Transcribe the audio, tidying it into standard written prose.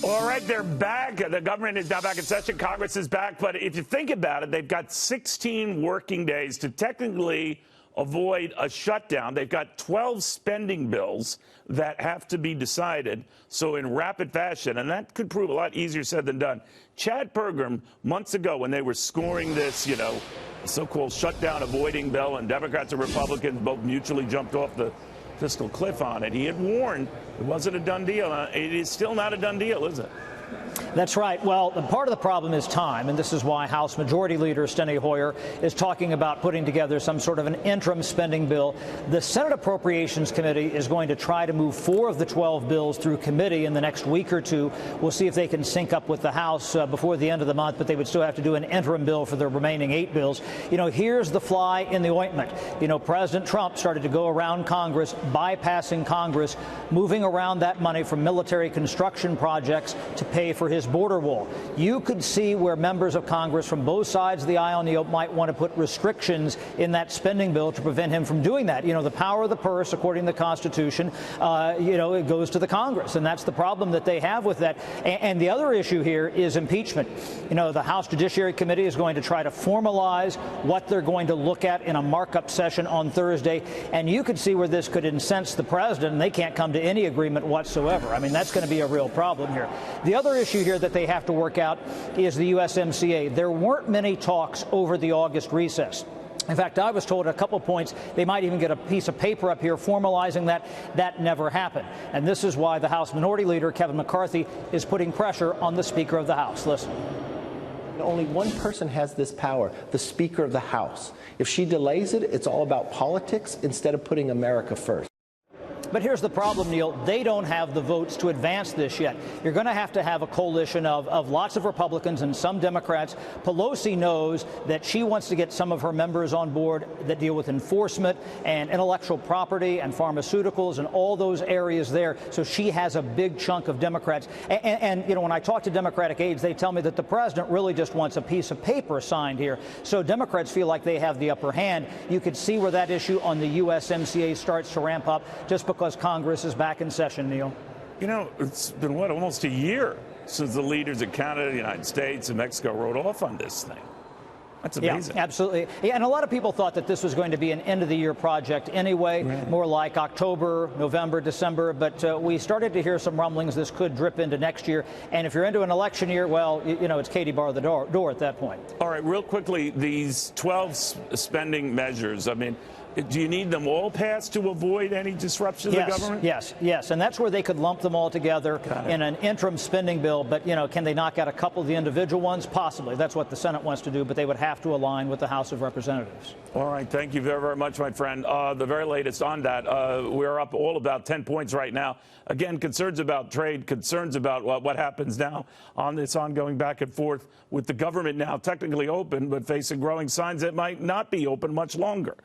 All right, they're back. The government is now back in session. Congress is back. But if you think about it, they've got 16 working days to technically avoid a shutdown. They've got 12 spending bills that have to be decided, so in rapid fashion, and that could prove a lot easier said than done. Chad Pergram, months ago when they were scoring this, so-called shutdown avoiding bill, and Democrats and Republicans both mutually jumped off the fiscal cliff on it, he had warned it wasn't a done deal. It is still not a done deal, is it? That's right. Well, part of the problem is time, and this is why House Majority Leader Steny Hoyer is talking about putting together some sort of an interim spending bill. The Senate Appropriations Committee is going to try to move 4 of the 12 bills through committee in the next week or two. We'll see if they can sync up with the House before the end of the month, but they would still have to do an interim bill for the remaining 8 bills. Here's the fly in the ointment. President Trump started to go around Congress, bypassing Congress, moving around that money from military construction projects to pay for his border wall. You could see where members of Congress from both sides of the aisle, Neil, might want to put restrictions in that spending bill to prevent him from doing that. The power of the purse, according to the Constitution, it goes to the Congress, and that's the problem that they have with that. And the other issue here is impeachment. The House Judiciary Committee is going to try to formalize what they're going to look at in a markup session on Thursday, and you could see where this could incense the president, and they can't come to any agreement whatsoever. I mean, that's going to be a real problem here. The other issue here that they have to work out is the USMCA. There weren't many talks over the August recess. In fact, I was told at a couple points they might even get a piece of paper up here formalizing that. That never happened. And this is why the House Minority Leader, Kevin McCarthy, is putting pressure on the Speaker of the House. Listen. Only one person has this power, the Speaker of the House. If she delays it, it's all about politics instead of putting America first. But here's the problem, Neil. They don't have the votes to advance this yet. You're going to have a coalition of lots of Republicans and some Democrats. Pelosi knows that she wants to get some of her members on board that deal with enforcement and intellectual property and pharmaceuticals and all those areas there. So she has a big chunk of Democrats. And when I talk to Democratic aides, they tell me that the president really just wants a piece of paper signed here. So Democrats feel like they have the upper hand. You could see where that issue on the USMCA starts to ramp up just because Congress is back in session, Neil. It's been, almost a year since the leaders of Canada, the United States, and Mexico wrote off on this thing. That's amazing. Yeah, absolutely. Yeah, and a lot of people thought that this was going to be an end-of-the-year project anyway, right. More like October, November, December. But we started to hear some rumblings this could drip into next year. And if you're into an election year, well, it's Katie bar the door at that point. All right, real quickly, these 12 spending measures, do you need them all passed to avoid any disruption of the government? Yes. And that's where they could lump them all together in an interim spending bill. But, can they knock out a couple of the individual ones? Possibly. That's what the Senate wants to do. But they would have to align with the House of Representatives. All right. Thank you very, very much, my friend. The very latest on that. We're up all about 10 points right now. Again, concerns about trade, concerns about what happens now on this ongoing back and forth with the government now technically open, but facing growing signs that might not be open much longer.